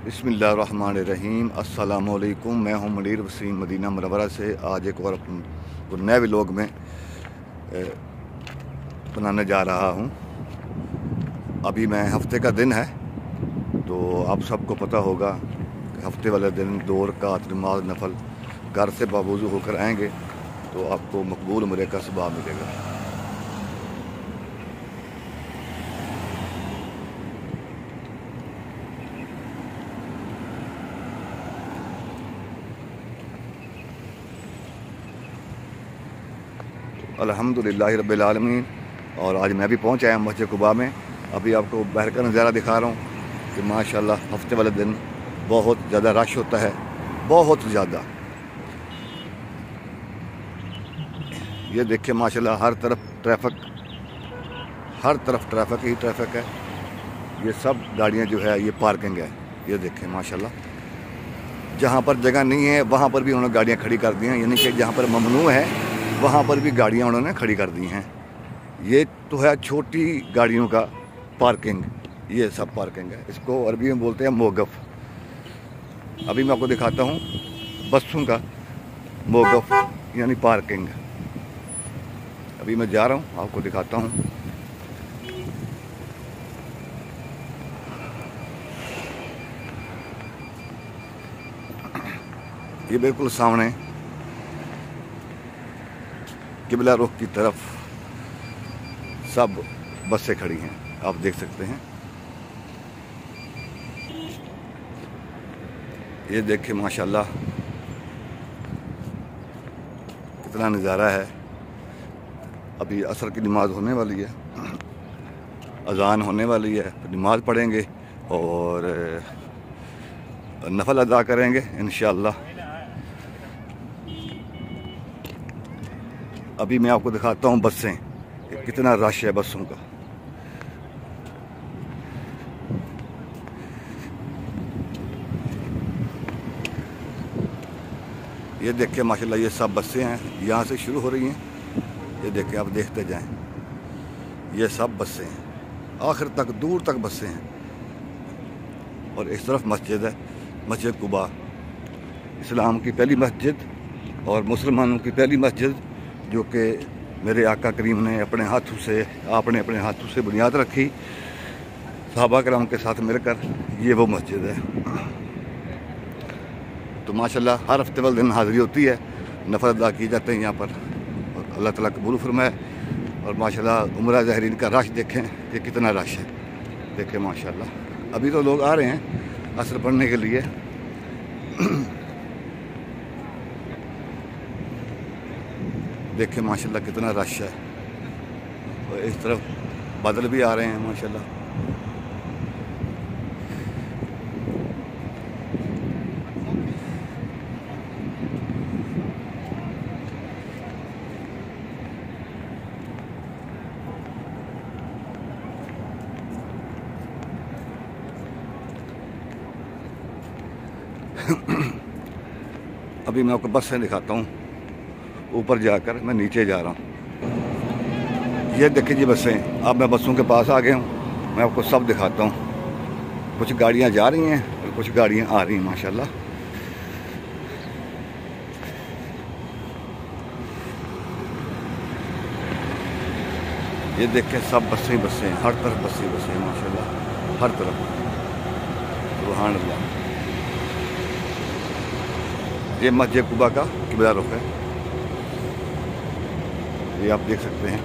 बिस्मिल्लाहिर्रहमानिर्रहीम। अस्सलामुअलैकुम। मैं हूं मुनीर वसीम मदीना मुनव्वरा से। आज एक और नए व्लॉग में बनाने जा रहा हूं। अभी मैं हफ्ते का दिन है, तो आप सबको पता होगा कि हफ्ते वाले दिन 2 रकात नमाज नफल घर से बावजू होकर आएंगे तो आपको मकबूल उम्रे का सवाब मिलेगा। अल्हम्दुलिल्लाह रब्बिल आलमीन। और आज मैं भी पहुंच आया मस्जिद कुबा में। अभी आपको बाहर का नज़ारा दिखा रहा हूं कि माशाल्लाह हफ्ते वाले दिन बहुत ज़्यादा रश होता है, बहुत ज़्यादा। ये देखिए माशाल्लाह हर तरफ ही ट्रैफिक है। ये सब गाड़ियां जो है ये पार्किंग है। ये देखें माशाल्लाह, जहाँ पर जगह नहीं है वहाँ पर भी उन्होंने गाड़ियाँ खड़ी कर दी हैं, यानी कि जहाँ पर ममनू है वहाँ पर भी गाड़ियाँ उन्होंने खड़ी कर दी हैं। ये तो है छोटी गाड़ियों का पार्किंग, ये सब पार्किंग है। इसको अरबी में बोलते हैं मोगफ। अभी मैं आपको दिखाता हूँ बसों का मोगफ यानी पार्किंग। अभी मैं जा रहा हूँ, आपको दिखाता हूँ। ये बिल्कुल सामने किबला रुख की तरफ सब बसें खड़ी हैं, आप देख सकते हैं। ये देखिए माशाल्लाह कितना नज़ारा है। अभी असर की नमाज होने वाली है, अजान होने वाली है, नमाज पढ़ेंगे और नफल अदा करेंगे इंशाअल्लाह। अभी मैं आपको दिखाता हूँ बसें, कितना रश है बसों का। ये देखिए माशाल्लाह ये सब बसें हैं, यहाँ से शुरू हो रही हैं। ये देखिए आप देखते जाएं, ये सब बसें हैं, आखिर तक दूर तक बसें हैं। और इस तरफ मस्जिद है, मस्जिद कुबा, इस्लाम की पहली मस्जिद और मुसलमानों की पहली मस्जिद, जो कि मेरे आका करीम ने अपने हाथों से बुनियाद रखी सहाबा कराम के साथ मिलकर। ये वो मस्जिद है। तो माशाल्लाह हर हफ्ते वाले दिन हाज़िरी होती है, नफल अदा किए जाते हैं यहाँ पर, और अल्लाह ताला कबूल फरमाए। और माशाल्लाह उम्रा ज़ाहिरीन का रश देखें कि कितना रश है। देखें माशाल्लाह अभी तो लोग आ रहे हैं असर पढ़ने के लिए। देखें माशाल्लाह कितना रश है। और इस तरफ बादल भी आ रहे हैं माशाल्लाह। अभी मैं आपको बस से दिखाता हूँ, ऊपर जाकर मैं नीचे जा रहा हूँ। ये देखिए जी बसें। अब मैं बसों के पास आ गया हूँ, मैं आपको सब दिखाता हूँ। कुछ गाड़ियाँ जा रही हैं और कुछ गाड़ियाँ आ रही हैं माशाल्लाह। ये देखें सब बसें हर तरफ बसें माशाल्लाह, हर तरफ। सुभान अल्लाह। ये मस्जिद कुबा का किबला रुख है, ये आप देख सकते हैं।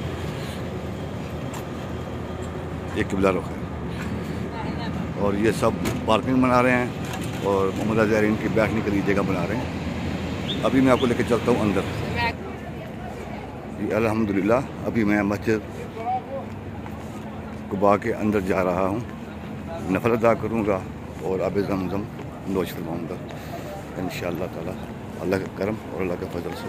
ये किबला रुख है और ये सब पार्किंग बना रहे हैं और उम्रा ज़ाहिरीन की बैठने के लिए जगह बना रहे हैं। अभी मैं आपको लेकर चलता हूँ अंदर। ये अल्हम्दुलिल्लाह अभी मैं मस्जिद कुबा के अंदर जा रहा हूँ, नफल अदा करूँगा और आब ज़मज़म नोश फरमाऊँगा इंशाअल्लाह ताला, अल्लाह का करम और अल्लाह के फजल से।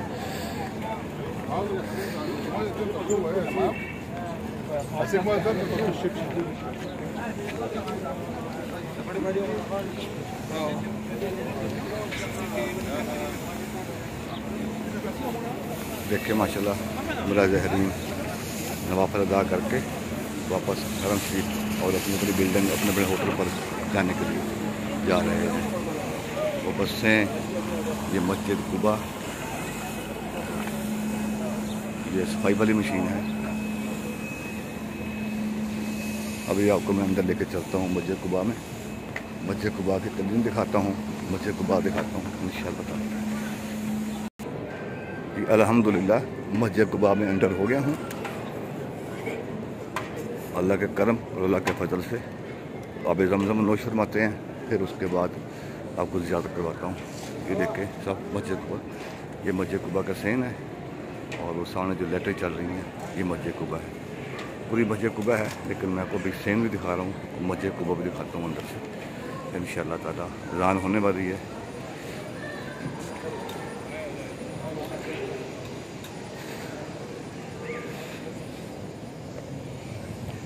देखिए माशाल्लाह उम्रा ज़ाहिरीन नवाफिल अदा करके वापस हरम शरीफ और अपनी अपनी बिल्डिंग, अपने अपने होटल पर जाने के लिए जा रहे हैं। वो बसें, ये मस्जिद कुबा, ये सफाई वाली मशीन है। अभी आपको मैं अंदर लेके चलता हूँ मस्जिद कुबा में। मस्जिद कुबा की तलीम दिखाता हूँ, मस्जिद कुबा दिखाता हूँ इंशाअल्लाह ताला। अल्हम्दुलिल्लाह मस्जिद कुबा में अंदर हो गया हूँ अल्लाह के करम और अल्लाह के फजल से। आब ज़मज़म नोश फरमाते हैं, फिर उसके बाद आपको ज़ियारत करवाता हूँ। ये देखें सब मस्जिद कुबा, ये मस्जिद कुबा का सीन है और वो सामने जो लाइटें चल रही हैं ये मस्जिद कुबा है। पूरी मस्जिद कुबा है, लेकिन मैं आपको भी सीन भी दिखा रहा हूँ, मस्जिद कुबा भी दिखाता हूँ अंदर से इंशाअल्लाह ताला। अज़ान होने वाली है।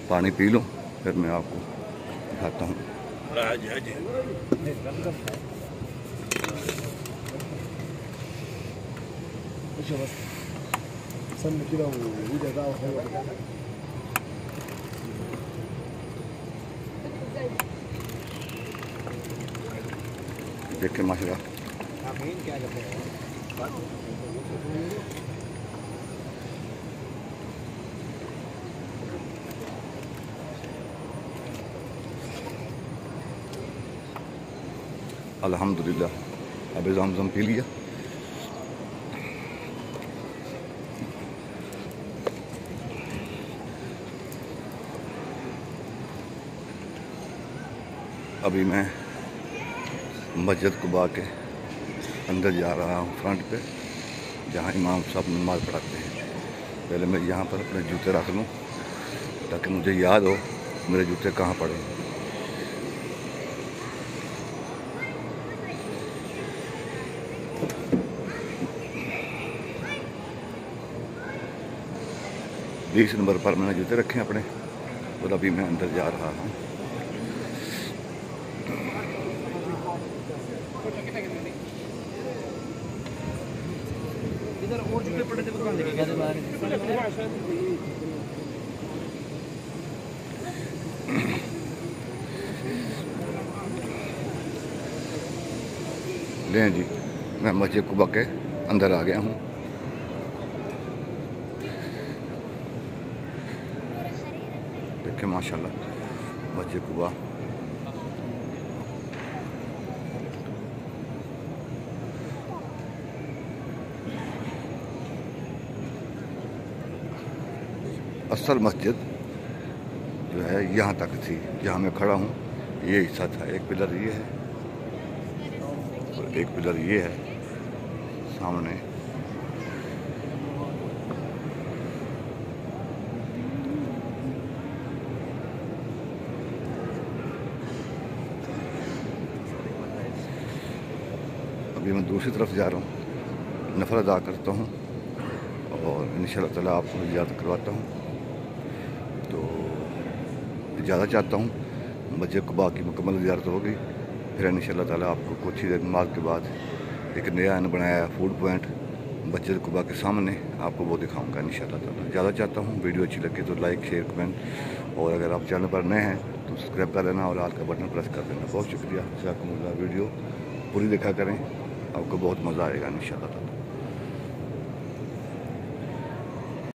पानी पी लो, फिर मैं आपको दिखाता हूँ। देखें माशाल्लाह अल्हम्दुलिल्लाह। अब ज़मज़म पी लिया। अभी मैं मस्जिद कुबा के अंदर जा रहा हूँ, फ्रंट पे, जहाँ इमाम साहब नमाज़ पढ़ाते हैं। पहले मैं यहाँ पर अपने जूते रख लूँ ताकि मुझे याद हो मेरे जूते कहाँ पड़े हैं। बीस नंबर पर मैंने जूते रखे हैं अपने, और अभी मैं अंदर जा रहा हूँ। इधर और जूते पड़े थे वो कहाँ लेके गए बाहर? लें जी, मैं मस्जिद कुबा के अंदर आ गया हूँ। देखें माशाल्लाह मस्जिद कुबा। असल मस्जिद जो है यहाँ तक थी, जहाँ मैं खड़ा हूँ ये हिस्सा था। एक पिलर ये है और एक पिलर ये है सामने। अभी मैं दूसरी तरफ जा रहा हूँ, नफल अदा करता हूँ और इंशाअल्लाह ताला आपको ज़ियारत करवाता हूँ। तो इजाज़त चाहता हूँ, मस्जिद कुबा की मुकम्मल ज़ियारत होगी। फिर इंशाअल्लाह ताला आपको कुछ ही देर नमाज के बाद एक नया बनाया फूड पॉइंट मस्जिद कुबा के सामने, आपको वो दिखाऊंगा इंशाअल्लाह ताला। इजाज़त चाहता हूँ। वीडियो अच्छी लगे तो लाइक शेयर कमेंट, और अगर आप चैनल पर नए हैं तो सब्सक्राइब कर लेना और लाल का बटन प्रेस कर देना। बहुत शुक्रिया। वीडियो पूरी देखा करें, आपको बहुत मज़ा आएगा इंशाअल्लाह ताला।